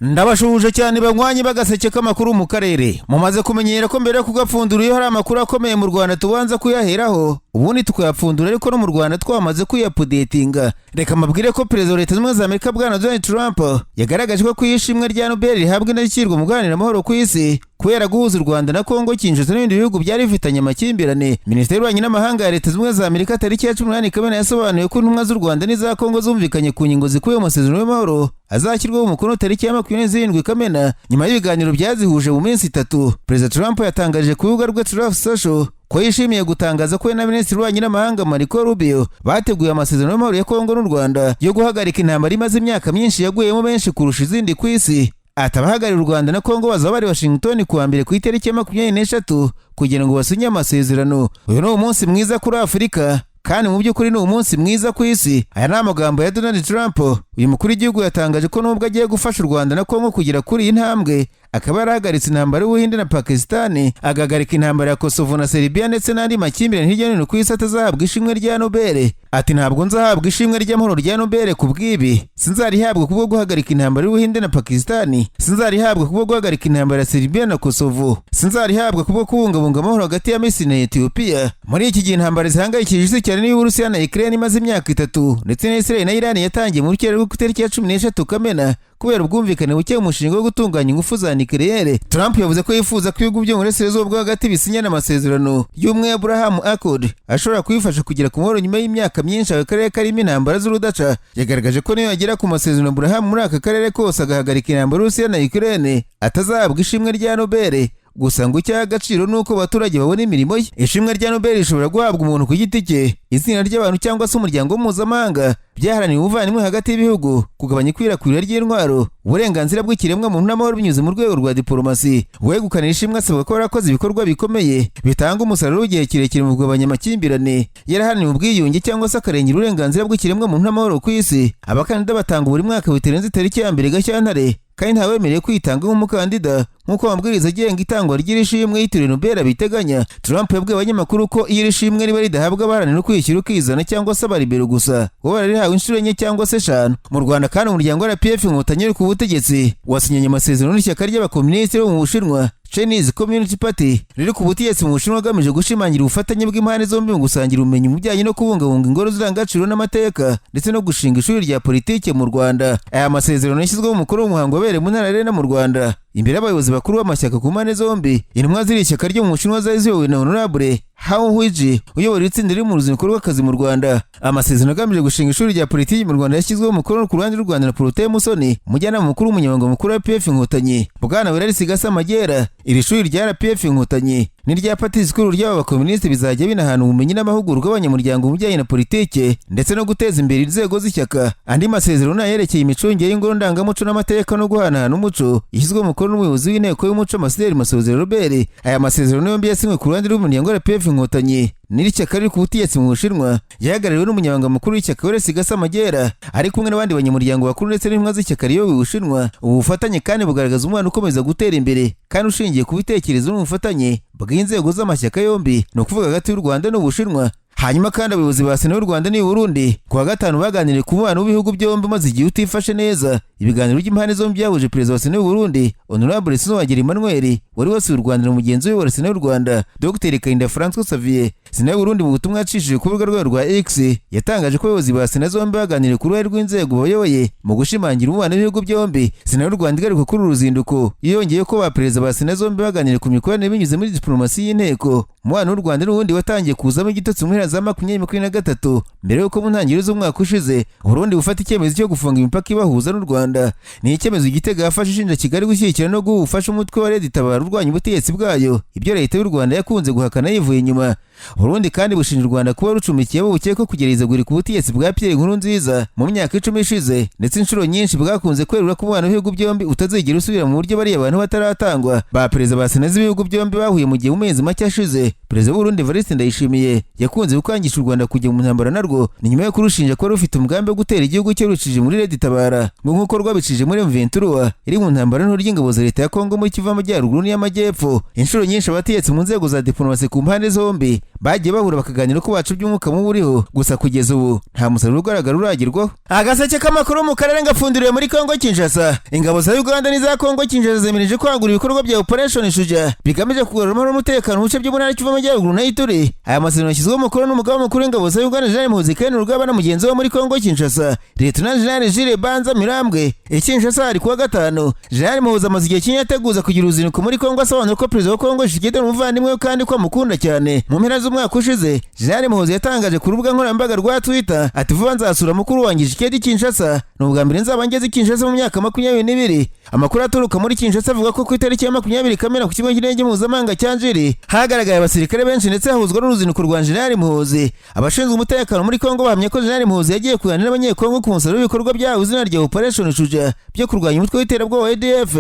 Ndabashuje cyane banywanyi bagaseke k'amakuru mu karere. Mumaze kumenyera ko mbere yo kugapfundura iyo hari amakuru akomeye mu Rwanda tubanza kuyaheraho, ubundi tukayapfundura ariko no mu Rwanda twamaze kuyapudetinga. Reka mabwire ko Perezida wa Leta Zunze Ubumwe za Amerika bwana Donald Trump yagaragaje ko kwishimwe rya Nobel rihabwa indashyikirwa mu guharanira amahoro ku isi kubera guhuza u Rwanda na Kongo, Kinshasa n'ibindi bihugu byari bifitanye amakimbirane. Minisitiri w'Ububanyi n'Amahanga ya Leta Zunze Ubumwe za Amerika tariki ya 18 Kamena yasobanuye ko intumwa z'u Rwanda n'iza Kongo zumvikanye ku ngingo zikubiye mu masezerano y'amahoro azashyirwaho umukono tariki ya 27 Kamena nyuma y'ibiganiro byazihuje mu minsi 3. Perezida Trump yatangaje ku rubuga rwe Truth Social ko yishimiye gutangaza ko na Minisitiri w'Ububanyi n'Amahanga Marco Rubio bateguye amasezerano y'amahoro ya Kongo n'u Rwanda yo guhagarika intambara imaze imyaka myinshi yaguyemo benshi kurusha izindi ku isi. Atabahagarira u Rwanda na Kongo bazaba bari Washington kuwa mbere ku itariki ya 23 kugira ngo basinye amasezerano. Uyu ni umunsi mwiza kuri Afurika kandi mu by'ukuri ni umunsi mwiza ku isi. Aya ni amagambo ya Donald Trump. Uyu mukuru w'igihugu yatangaje ko nubwo agiye gufasha u Rwanda na Kongo kugera kuri iyi ntambwe, akaba yarahagaritse intambara y'Ubuhinde na Pakistan, agahagarika intambara ya Kosovo na Serbia ndetse n'andi makimbirane hirya no hino ku isi atazahabwa ishimwe rya Nobel. Ati ntabwo nzahabwa ishimwe ry'amahoro rya Nobel ku bw'ibi, sinzarihabwa kubwo guhagarika intambara y'Ubuhinde na Pakistan, sinzarihabwa kubwo guhagarika intambara ya Serbia na Kosovo, sinzarihabwa kubwo kubungabunga amahoro hagati ya Misiri na Ethiopia. Muri iki gihe intambara zihangayikishije isi cyane n'Uburusiya na Ukraine imaze imyaka 3 ndetse na Israel na Iran yatangiye mu rukera rwo ku itariki ya 13 Kamena kubera ubwumvikane buke mu mushinga wo gutunganya ingufu za nucleaire. Trump yavuze ko yifuza ko ibihugu byo mu burasirazuba bwo hagati bisinyana amasezerano y'umwe Abraham Accord ashobora kuyifasha kugera ku mahoro nyuma y'imyaka myinshi aka karere karimo intambara z'urudaca. Yagaragaje ko niyo yagera ku masezerano Abraham muri aka karere kose agahagarika intambara y'Uburusiya na Ukraine atazahabwa ishimwe rya Nobel. Gusa ngo icy'agaciro nuko abaturage babona imirimo ye. Ishimwe rya Nobel rishobora guhabwa umuntu ku giti cye, izina ry'abantu cyangwa se umuryango mpuzamahanga byaharaniye ubuvandimwe hagati y'ibihugu, kugabanya ikwirakwira ry'intwaro, uburenganzira bw'ikiremwa muntu n'amahoro binyuze mu rwego rwa diplomasi. Uwegukanira ishimwe asabwa ko yarakoze ibikorwa bikomeye bitanga umusaruro w'igihe kirekire mu kugabanya amakimbirane, yaraharaniye ubwiyunge cyangwa se akarengera uburenganzira bw'ikiremwa muntu n'amahoro ku isi. Abakandida batanga buri mwaka bitarenze tariki ya 2 Gashyantare kandi ntawemerewe kwitanga nk'umukandida nk'uko amabwiriza agenga itangwa ry'iri shimwe yitiriwe Nobel biteganya. Trump yabwiye abanyamakuru ko iri shimwe riba ridahabwa abaharanira ukwishyira ukizana cyangwa se abaribero gusa, bo bararihawe inshuro enye cyangwa se 5. Mu Rwanda kandi umuryango wa RPF Inkotanyi uri ku butegetsi wasinyanye amasezerano n'ishyaka ry'abakomunisiti bo mu Bushinwa Chinese Communist Party riri ku butegetsi mu Bushinwa agamije gushimangira ubufatanye bw'impande zombi mu gusangira ubumenyi mu bijyanye no kubungabunga ingoro z'indangagaciro n'amateka ndetse no gushinga ishuri rya politike mu Rwanda. Aya masezerano yashyizweho umukuru w'umuhango wabereye mu ntara Arena mu Rwanda imbere y'abayobozi bakuru b'amashyaka ku mpande zombi. Intumwa ziri ishyaka ryo mu Bushinwa zari ziyobowe na Honorable Hao Huiji uyobora itsinda riri mu ruzinduko rw'akazi mu Rwanda. Amasezerano agamije gushinga ishuri rya politiki mu Rwanda yashyizweho umukono ku ruhande rw'u Rwanda na Protais Musoni, umujyanama mukuru w'umunyamabanga mukuru wa RPF Inkotanyi. Bwana Wirasigasa Magera, iri shuri rya RPF Inkotanyi n'irya Parti Sikuru ry'aba bakomunisiti bizajya binahana ubumenyi n'amahugurwa y'abanyamuryango mu bijyanye na politike ndetse no guteza imbere inzego z'ishyaka. Andi masezerano yerekeye imicungire y'ingoro ndangamuco n'amateka no guhanahana umuco yashyizweho umukono n'umuyobozi w'inteko y'umuco Ambasaderi Masozera Robert. Aya masezerano yombi yasinywe ku ruhande rw'umuryango wa RPF Inkotanyi n'iri shyaka riri ku butegetsi mu Bushinwa, yahagarariwe n'umunyamabanga mukuru w'ishyaka Wirasigasa Magera ari kumwe n'abandi banyamuryango bakuru ndetse n'intumwa z'ishyaka riyoboye Ubushinwa. Ubu bufatanye kandi bugaragaza umubano ukomeza gutera imbere kandi ushingiye ku bitekerezo n'ubufatanye bw'inzego z'amashyaka yombi, ni ukuvuga hagati y'u Rwanda n'Ubushinwa. Hanyuma kandi abayobozi ba Sena y'u Rwanda n'u Burundi kuwa gatanu baganiriye ku mubano w'ibihugu byombi maze igihe utifashe neza. Ibiganiro by'impande zombi byahuje Perezida wa Sena y'u Burundi Honorable Sinzohagera Emmanuel wari wasuye u Rwanda na mugenzi we wa Sena y'u Rwanda Dr Kayinda Francois Xavier. Sena y'u Burundi mu butumwa yacishije ku rubuga rwayo rwa X yatangaje ko abayobozi ba Sena zombi baganiriye ku ruhare rw'inzego bayoboye mu gushimangira umubano w'ibihugu byombi. Sena y'u Rwanda igaruka kuri uru ruzinduko yongeye ko ba Perezida ba Sena zombi baganiriye ku mikoranire binyuze muri diplomasi y'inteko. Umubano w'u Rwanda n'ubundi watangiye kuzamo igitotsi mu mpera za 2023 mbere y'uko mu ntangiriro z'umwaka ushize Burundi bufata icyemezo cyo gufunga imipaka ibahuza n'u Rwanda. Ni icyemezo Gitega yafashe ishinja Kigali gushyigikira no gufasha umutwe wa Red Tabara urwanya ubutegetsi bwayo, ibyo leta y'u Rwanda yakunze guhakana yivuye inyuma. Burundi kandi bushinja u Rwanda kuba rucumbikiye bukeka kugereza guri ku butegetsi bwa Pierre Nkurunziza mu myaka 10 ishize ndetse inshuro nyinshi bwakunze kwerura ko umubano w'ibihugu byombi utazigera usubira mu buryo bari abantu bataratangwa. Ba Perezida ba Sena z'ibihugu byombi bahuye mu gihe mu mezi make ashize. Perezida w'u Burundi Evariste Ndayishimiye yakunze gukangisha u Rwanda kujya mu ntambara narwo ni nyuma yo kurushinja ko rufite umugambi wo gutera igihugu cye rucije muri Red Tabara nk'uko rwabicije muri M23 iri mu ntambara nto ry'ingabo za leta ya Kongo muri Kivu y'Amajyaruguru n'Amajyepfo. Inshuro nyinshi abategetsi mu nzego za diplomasi ku mpande zombi bagiye bahura bakaganira ko bacu by'umwuka mubi uriho, gusa kugeza ubu nta musaruro ugaragara uragerwaho. Agaseke k'amakuru mu karere ngafunduriwe muri Kongo Kinshasa. Ingabo za Uganda n'iza Kongo Kinshasa zemereje kwagura ibikorwa bya Operation Shuja bigamije kugarura amahoro n'umutekano mu bice byo mu ntara y'Kivu y'Amajyaruguru na Ituri. Aya masezerano yashyizweho umukono n'umugaba mukuru w'ingabo za Uganda General Muhoozi Kainerugaba na mugenzi we muri Kongo Kinshasa Lieutenant General Jules Banza Mirambwe. Kinshasa hari kuwa gatanu. General Muhoozi amaze igihe kinini ateguza kugira uruzinduko muri Kongo asobanura ko Perezida wa Kongo Tshisekedi umuvandimwe we kandi ko amukunda cyane. Mu mpera z'umwaka ushize General Muhoozi yatangaje ku rubuga nkoranyambaga rwa Twitter ati vuba nzasura mukuru wanjye Tshisekedi Kinshasa. Ni ubwa mbere nzaba ngeze Kinshasa mu myaka 22. Amakuru aturuka muri Kinshasa avuga ko ku itariki ya 20 Kamena ku kigo cy'indege mpuzamahanga cya Njiri hagaragaye abasirikare benshi ndetse hahuzwa n'uruzinduko rwa General Muhoozi. Abashinzwe umutekano muri Kongo bahamya ko General Muhoozi yagiye kuganira n'abanyekongo ku musaruro w'ibikorwa byawo izina rya Operation Shuja byo kurwanya umutwe w'iterabwoba wa ADF.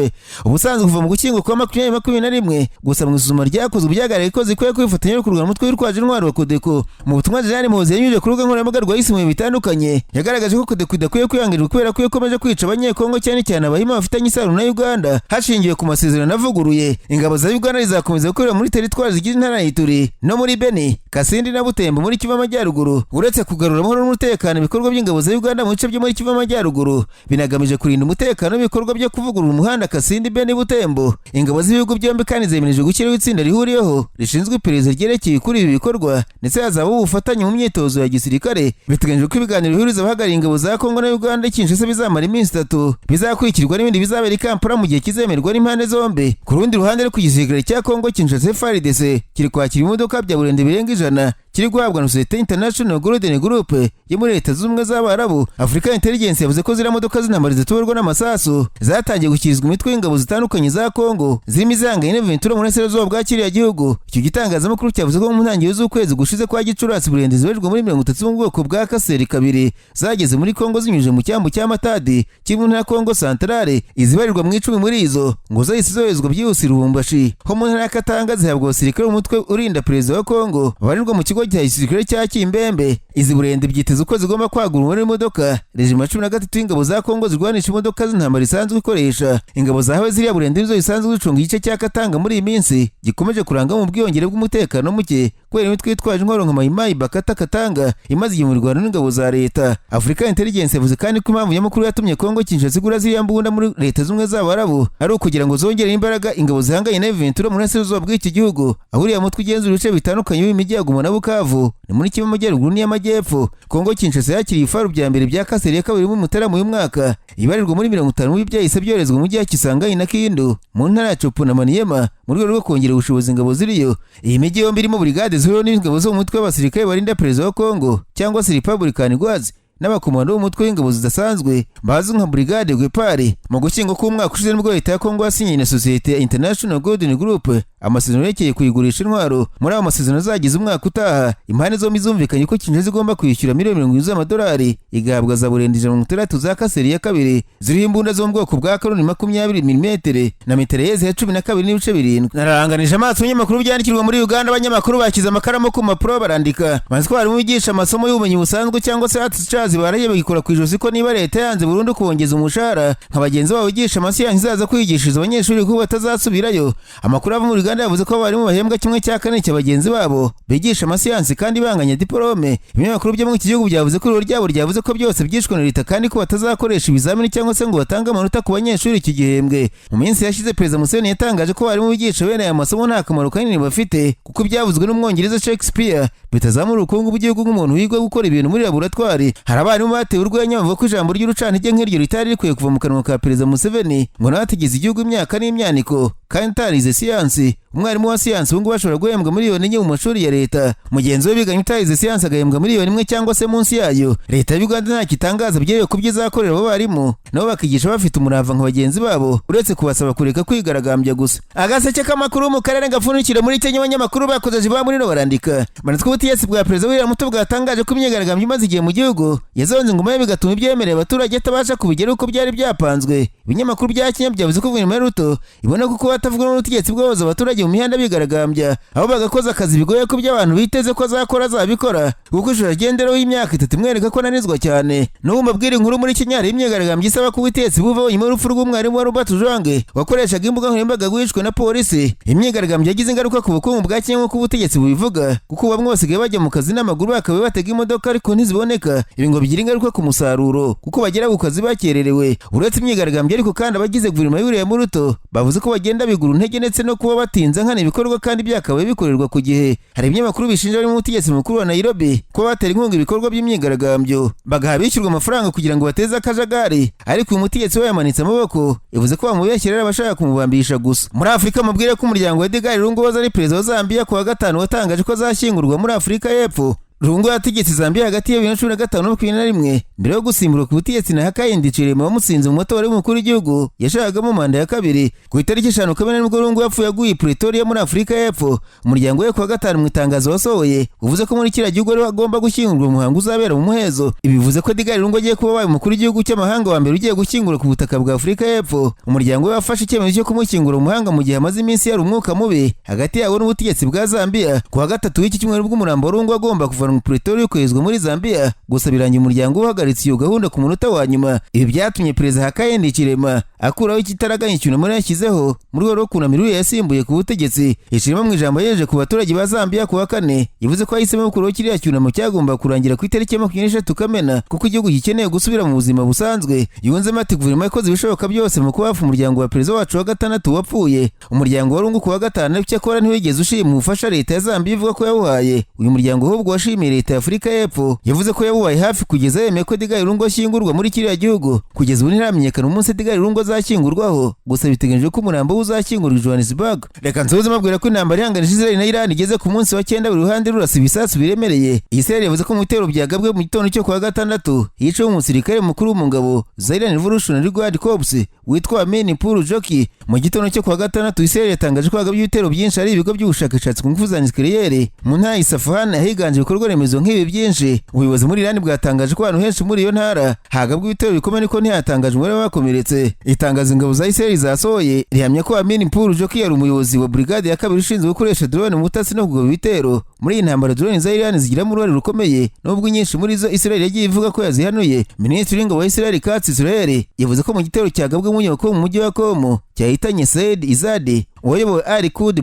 Ubusanzwe kuva mu gukingo kwa 2021 gusa mu isuzuma ryakozwe byagaragaye ko zikwiye kwifatanya no kurwanya umutwe witwaje intwaro wa Kodeko. Mu butumwa General Muhoozi yanyujije ku rubuga nkoranyambaga rwa Isimu bitandukanye yagaragaje ko Kodeko idakwiye kwihangirirwa kubera ko ikomeje kwica abanyekongo cyane cyane abahima bafitanye isano na Uganda hashingiwe ku masezerano avuguruye. Ingabo za Uganda zizakomeza gukorera muri teritwari zigize intara ya Ituri no muri Beni, Kasindi na Butembo muri Kivu y'Amajyaruguru. Uretse kugarura amahoro n'umutekano, ibikorwa by'ingabo za Uganda mu bice byo muri Kivu y'Amajyaruguru binagamije kurinda umutekano w'ibikorwa byo kuvugurura umuhanda Kasindi Beni Butembo. Ingabo z'ibihugu byombi kandi zemereje gushyiraho itsinda rihuriyeho rishinzwe iperereza ryerekeye kuri ibi bikorwa ndetse hazabaho ubufatanye mu myitozo ya gisirikare. Biteganyijwe ko ibiganiro bihuriza abahagarariye ingabo za Kongo na Uganda Kinshasa bizamara iminsi 3 bizakurikirwa n'ibindi bizabera i Kampala mu gihe kizemerwa n'impande zombi. Ku rundi ruhande rwo igisirikare cya Kongo Kinshasa FARDC kiri kwakira imodoka bya Burundi birenga 100 kiri guhabwa na Societe International Golden Group yo muri Leta z'Ubumwe z'Abarabu. Africa Intelligence yavuze ko zira modoka z'intambara zituburwa n'amasasu zatangiye gukirizwa imitwe y'ingabo zitandukanye za Kongo zirimo izanganye n'Ventura mu burasirazuba bwa kiriya gihugu. Icyo gitangazamakuru cyavuze ko mu ntangiriro z'ukwezi gushize kwa Gicurasi Burundi zibarirwa muri 30 mu bwoko bwa Kaseri kabiri zageze muri Kongo zinyuje mu cyambu cya Matadi kimwe na Kongo Centrale. Izibarirwa mu 10 muri izo ngo zahise zoherezwa byihuse Lubumbashi ho mu ntara ya Katanga zihabwa abasirikare umutwe urinda Perezida wa Kongo babarirwa mu kigo cya gisirikare cya Kimbembe. Izi Burundi byiteze uko zigomba kwagura umubare w'imodoka. Regime 13 y'ingabo za Kongo zirwanisha imodoka z'intambara isanzwe ikoresha. Ingabo zahawe ziriya Burundi nizo zisanzwe zicunga igice cya Katanga muri iyi minsi gikomeje kuranga mu bwiyongere bw'umutekano muke kubera imitwe yitwaje intwaro nka Maimai Bakata Katanga imaze igihe mu Rwanda n'ingabo za leta. Africa Intelligence yavuze kandi ko impamvu nyamukuru yatumye Kongo Kinshasa igura ziriya mbunda muri Leta z'Ubumwe z'Abarabu ari ukugira ngo zongere imbaraga ingabo zihanganye na Ventura mu burasirazuba bw'iki gihugu. Ahuriye mutwe igenzura ibice bitandukanye b'imijyi ya Goma na Bukavu ni muri Kivu y'Amajyaruguru n'iy'Amajyepfo. Kongo Kinshasa yakiriye ifaru bya mbere bya Kaseri ya kabiri mu Mutarama uyu mwaka ibarirwa muri 50 y'ibyahise byorezwa mu mujyi wa Kisangani na Kindu mu ntara ya Chopo na Maniema mu rwego rwo kongera ubushobozi ingabo ziriyo. Iyi mijyi yombi irimo brigade zihuriweho n'ingabo zo mu mutwe w'abasirikare barinda Perezida wa Kongo cyangwa se Republican Guards n'abakomando b'umutwe w'ingabo zidasanzwe bazwi nka Brigade Guepari. Mu gukingo k'umwaka ushize nibwo Leta ya Kongo yasinye na Societe International Golden Group amasezerano yerekeye kuyigurisha intwaro. Muri ayo masezerano zagize umwaka utaha impande zombi zumvikanye ko Kinshasa igomba kwishyura $70 z'amadolari igahabwa za Burundi 60 za Kaseri ya kabiri ziriho imbunda zo mu bwoko bwa Karoni 20 mm na mitraillez ya 12.7. Nararanganije amaso y'amakuru byandikirwa muri Uganda. Abanyamakuru bakiza amakaramu ku mapuro barandika maze ko harimo bigisha amasomo y'ubumenyi busanzwe cyangwa se arts baraye bagikora ku ijosi ko niba Leta yanze burundu kubongeza umushahara nka bagenzi babo bigisha amasiyansi zaza kwigishiriza abanyeshuri ko batazasubirayo. Amakuru ava muri Uganda yavuze ko barimo bahembwa 1/4 cy'abagenzi babo bigisha amasiyansi kandi banganya diplome. Ibinyamakuru byo mu iki gihugu byavuze ko iryo ryabo ryavuze ko byose byishwe na Leta kandi ko batazakoresha ibizamini cyangwa se ngo batange amanota ku banyeshuri iki gihembwe. Mu minsi yashize Perezida Museveni yatangaje ko barimo bigisha bene aya masomo nta kamaro kanini bafite kuko byavuzwe n'umwongereza Shakespeare bitazamura ubukungu bw'igihugu nk'umuntu wiga gukora ibintu muri laboratoire. Abarimu batewe urwenya bavuga ko ijambo ry'urucantege nk'iryo ritari rikwiye kuva mu kanwa ka Perezida Museveni ngo nawe ategeze igihugu imyaka n'imyaniko kandi utarize siyansi. Umwarimu wa siyansi ubu ngubu ashobora guhembwa miliyoni enye mu mashuri ya Leta. Mugenzi we biganye utarize siyansi agahembwa miliyoni 1 cyangwa se munsi yayo. Leta y'u Uganda nta kitangaza byerekeye ku byizakorera abo barimu nabo bakigisha bafite umurava nka bagenzi babo uretse kubasaba kureka kwigaragambya gusa. Agaseke k'amakuru mu karere gafunikira muri Kenya abanyamakuru bakoze ba muri no barandika manitwe ubutiyesi bwa Perezida William Ruto bwatangaje ko imyigaragambyo imaze igihe mu gihugu yazonze ingoma bigatuma ibyemerera abaturage atabasha kubigera uko byari byapanzwe. Ibinyamakuru bya Kenya byavuze ko guverinoma ya Ruto ibona ko batavuga n'ubutegetsi bw'abayobozi abaturage abaturage mu mihanda bigaragambya aho bagakoza akazi bigoye ko by'abantu biteze ko azakora azabikora kuko ishusho agenderaho y'imyaka 3 imwereka ko ananizwa cyane. N'ubu mbabwira inkuru muri Kenya hari imyigaragambyo isaba ko ubutegetsi buvaho nyuma y'urupfu rw'umwarimu wa Robert Jwange wakoreshaga imbuga nkoranyambaga wishwe na polisi. Imyigaragambyo yagize ingaruka ku bukungu bwa Kenya nk'uko ubutegetsi bubivuga kuko bamwe basigaye bajya mu kazi n'amaguru bakaba batega imodoka ariko ntiziboneka. Ibi ngo bigira ingaruka ku musaruro kuko bagera ku kazi bakererewe. Uretse imyigaragambyo ariko kandi abagize guverinoma y'Uriya Muruto bavuze ko bagenda bigura intege ndetse no kuba batinza nkana ibikorwa kandi byakabaye bikorerwa ku gihe. Hari ibinyamakuru bishinja bari mu butegetsi mukuru wa Nairobi ko batera inkunga ibikorwa by'imyigaragambyo bagaha bishyurwa amafaranga kugira ngo bateze akajagari, ariko uyu mutegetsi we yamanitse amaboko yavuze ko bamubeshyerera abashaka kumubambisha gusa. Muri Afurika mubwire ko umuryango wa Edgar Lungu waza ari perezida wa Zambia ku wa gatanu watangaje ko azashyingurwa muri Afurika y'Epfo. Lungu yategetse Zambia hagati ya 2015 na 2021 mbere yo gusimbura ku butegetsi na Hakainde Hichilema wamutsinze mu matora y'umukuru w'igihugu yashakagamo manda ya kabiri. Ku itariki 5 Kamena nibwo Lungu yapfuye aguye Pretoria muri Afurika y'Epfo. Umuryango we ku wa gatanu mu itangazo wasohoye uvuze ko muri kiriya gihugu ari agomba gushyingurwa mu muhango uzabera mu muhezo. Ibi bivuze ko Edgar Lungu agiye kuba umukuru w'igihugu cy'amahanga wa mbere ugiye gushyingura ku butaka bwa Afurika y'Epfo. Umuryango we wafashe icyemezo cyo kumushyingura mu muhanga mu gihe amaze iminsi yari umwuka mubi hagati yabo n'ubutegetsi bwa Zambia. Ku wa gatatu w'iki cyumweru bw'umurambo wa Lungu agomba kuva mu Pretoria kwezwa muri Zambia, gusa birangiye umuryango uhagaritse iyo gahunda ku munota wa nyuma. Ibi byatumye perezida Hakainde Hichilema akuraho ikitaraganya icyunamo yashyizeho muri rwo kunamira uyu yasimbuye ku butegetsi. Hichilema mu ijambo yeje ku baturage ba Zambia ku wa kane yavuze ko yahisemo gukuraho kiriya cyunamo cyagomba kurangira ku itariki ya 23 Kamena kuko igihugu gikeneye gusubira mu buzima busanzwe. Yunzemo ati guverinoma yakoze ibishoboka byose mu kubafa umuryango wa perezida wacu wa gatandatu wapfuye. Umuryango wa Lungu ku wa gatanu cyakora ntiwigeze ushima ubufasha leta ya Zambia ivuga ko yawuhaye. Uyu muryango ahubwo washimiye leta ya Afurika y'Epfo yavuze ko yawuhaye hafi kugeza yemeye ko Edgar Lungu ashyingurwa muri kiriya gihugu. Kugeza ubu ntiramenyekana umunsi Edgar Lungu azashyingurwaho, gusa biteganyijwe ko umurambo uzashyingurwa i Johannesburg. Reka nsoze mabwira ko intambara ihanganije Israel na Iran igeze ku munsi wa 9 buri ruhande rurasa ibisasu biremereye. Israel yavuze ko mu bitero byagabwe mu gitondo cyo ku wa gatandatu hiciwe umusirikare mukuru mu ngabo za Iran Revolutionary Guard Corps witwa Amin Puru Joki. Mu gitondo cyo ku wa gatandatu Israel yatangaje ko hagabye ibitero byinshi ari ibigo by'ubushakashatsi ku ngufu za nucleaire mu ntara Isfahan higanje ibikorwa remezo nk'ibi byinshi. Ubuyobozi muri Iran bwatangaje ko abantu henshi muri iyo ntara hagabwe ibitero bikomeye ko ntihatangaje umubare w'abakomeretse. Itangazo ingabo za Israel zasohoye rihamya ko Amin Puru Joki yari umuyobozi wa brigade ya kabiri ushinzwe gukoresha drone mu butasi no kugaba ibitero. Muri iyi ntambara drone za Iran zigira mu ruhare rukomeye nubwo nyinshi muri zo Israel yagiye ivuga ko yazihanuye. Minisitiri w'ingabo wa Israel Katz Israel yavuze ko mu gitero cyagabwe mu nyubako mu mujyi wa Qom cyahitanye Said Izadi uwayoboye Al-Quds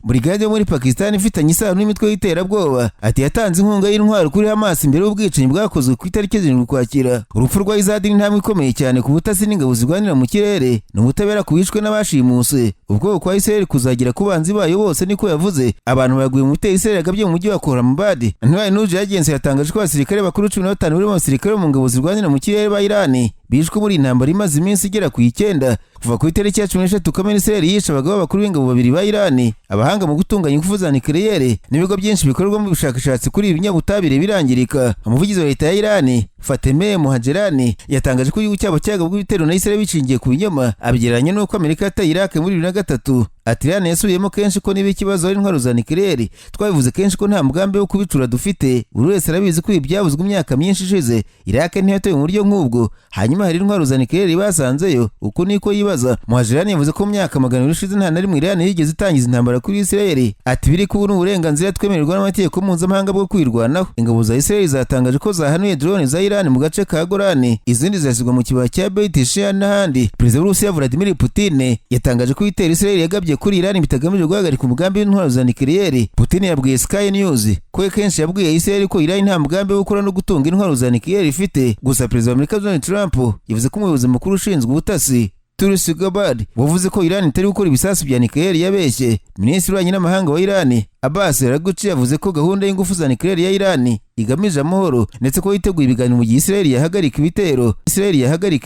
brigade yo muri Pakistan ifitanye isano n'imitwe y'iterabwoba. Ati yatanze inkunga y'intwaro kuri Hamas imbere y'ubwicanyi bwakozwe ku itariki 7 Ukwakira. Urupfu rwa Izadi ni intambwe ikomeye cyane ku butasi n'ingabo zirwanira mu kirere n'ubutabera kubishwe n'abashimuse. Ubwo kwa Israel kuzagira ku banzi bayo bose niko yavuze. Abantu baguye mu bitero Israel yagabye mu mujyi wa Koramabad. Ntwari News Agency yatangaje ko abasirikare bakuru 15 bari mu basirikare mu ngabo zirwanira mu kirere ba Iran bishwe muri intambara imaze iminsi igera ku 9 kuva ku itariki ya 13 Kamena. Israel yishe abagabo bakuru b'ingabo babiri ba Iran, abahanga mu gutunganya ingufu za nucleaire n'ibigo byinshi bikorwa mu bushakashatsi kuri ibinyabutabire birangirika. Umuvugizi wa leta ya Iran Fateme Mohajerani yatangaje ko igihugu cyabo cyagabwe ibitero na Israel bicingiye ku binyoma abigereranya n'uko Amerika yataye Iraq muri 2003. Ati Iran yasubiyemo kenshi ko niba ikibazo ari intwaro za nucleaire. Twabivuze kenshi ko nta mugambi wo kubicura dufite. Buri wese arabizi ko ibyavuzwe imyaka myinshi ishize. Iraq ntiyatoye mu buryo nk'ubwo. Hanyuma hari intwaro za nucleaire basanzeyo. Uko niko yibaza. Mohajerani yavuze ko mu myaka 200 ishize nta na rimwe Iran yigeze itangiza intambara kuri Israel. Ati biri kubura uburenganzira twemererwa n'amategeko mpuzamahanga bwo kwirwanaho. Ingabo za Israel zatangaje ko zahanuye drone za Iran mu gace ka Golani, izindi zasigwa mu kibaya cya Beit Shean n'ahandi. Perezida w'Urusiya Vladimir Putin yatangaje ko ibitero Israel yagabye kuri Iran bitagamije guhagarika umugambi w'intwaro za nucleaire. Putin yabwiye Sky News ko kenshi yabwiye Israel ko Iran nta mugambi wo gukora no gutunga intwaro za nucleaire ifite. Gusa Perezida wa Amerika Donald Trump yavuze ko umuyobozi mukuru ushinzwe ubutasi Tulsi Gabbard wavuze ko Iran itari gukora ibisasu bya nucleaire yabeshye. Minisitiri w'ububanyi n'amahanga wa Iran Abbas Araghchi yavuze ko gahunda y'ingufu za nucleaire ya Iran igamije amahoro ndetse ko yiteguye ibiganiro mu gihe Israel yahagarika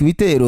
ibitero.